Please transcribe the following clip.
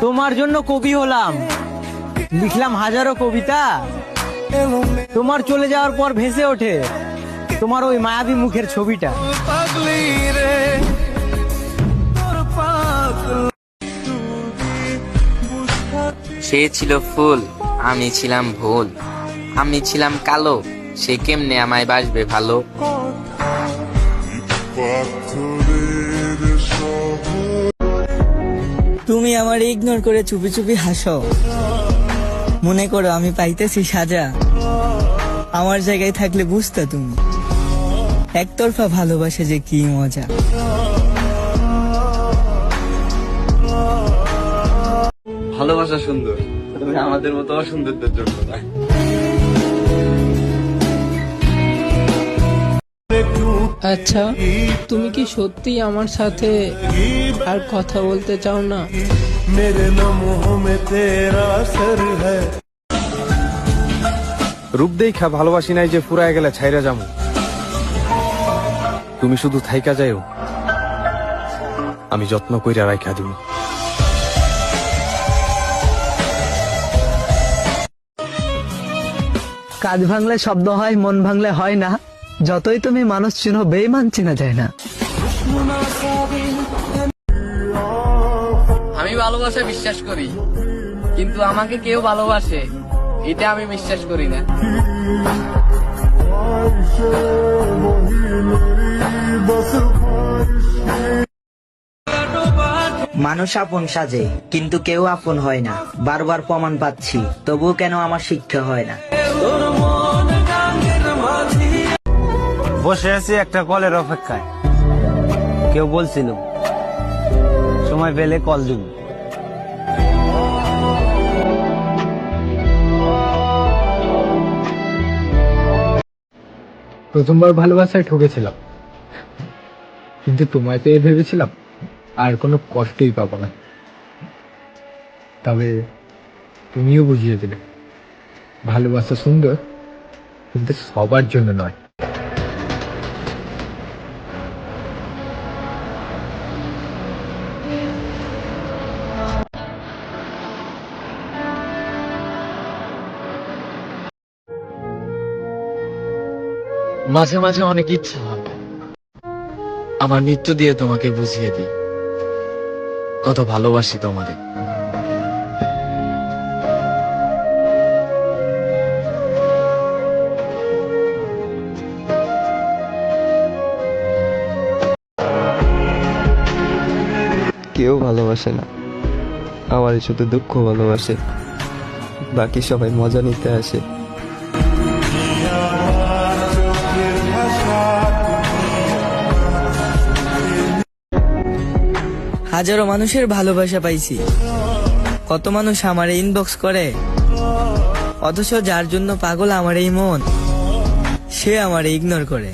তোমার জন্য কবি হলাম, লিখলাম হাজারো কবিতা। তোমার চলে যাওয়ার পর ভেসে ওঠে তোমার ওই মায়াবী মুখের ছবিটা। সে ছিল ফুল, আমি ছিলাম ভুল। আমি ছিলাম কালো, সে কেমনে আমায় বাসবে ভালো। তুমি আমার ইগনোর করে চুপি চুপি হাসো, মনে করো আমি পাইতেছি সাজা। আমার জায়গায় থাকলে বুঝতে তুমি একতরফা ভালোবাসে যে কি মজা। ভালোবাসা সুন্দর, তুমি আমাদের মতো অসুন্দরদের জন্য না। আচ্ছা, তুমি কি সত্যি আমার সাথে আর কথা বলতে চাও না? রূপ দেখা ভালোবাসি নাই যে ফুরায় গেলে ছাইরা যামু। তুমি শুধু থাইকা যাইও, আমি যত্ন কইরা রাইখা দিব। কাজ ভাঙলে শব্দ হয়, মন ভাঙলে হয় না। যতই তুমি মানুষ চিনো, বেঈমান চেনা যায় না। আমি ভালোবাসা বিশ্বাস করি, কিন্তু আমাকে কেউ ভালোবাসে এটা আমি বিশ্বাস করি না। মানুষ আপন সাজে, কিন্তু কেউ আপন হয় না। বারবার প্রমাণ পাচ্ছি, তবুও কেন আমার শিক্ষা হয় না। বসে আছি একটা কলের অপেক্ষায়, কেউ বলছিল সময় পেলে কল দিব। প্রথমবার ভালোবাসায় ঠকেছিলাম, কিন্তু তোমায় পেয়ে ভেবেছিলাম আর কোনো কষ্টই পাবো না। তবে তুমিও বুঝিয়ে দিলে ভালোবাসা সুন্দর, কিন্তু সবার জন্য নয়। মাঝে মাঝে অনেক ইচ্ছা হয় আমার মৃত্যু দিয়ে তোমাকে বুঝিয়ে দিই কত ভালোবাসি তোমাদের। কেউ ভালোবাসে না, আমারই শুধু দুঃখ ভালোবাসে। বাকি সবাই মজা নিতে আসে। হাজারো মানুষের ভালোবাসা পাইছি, কত মানুষ আমার ইনবক্স করে, অথচ যার জন্য পাগল আমার এই মন, সে আমার ইগনোর করে।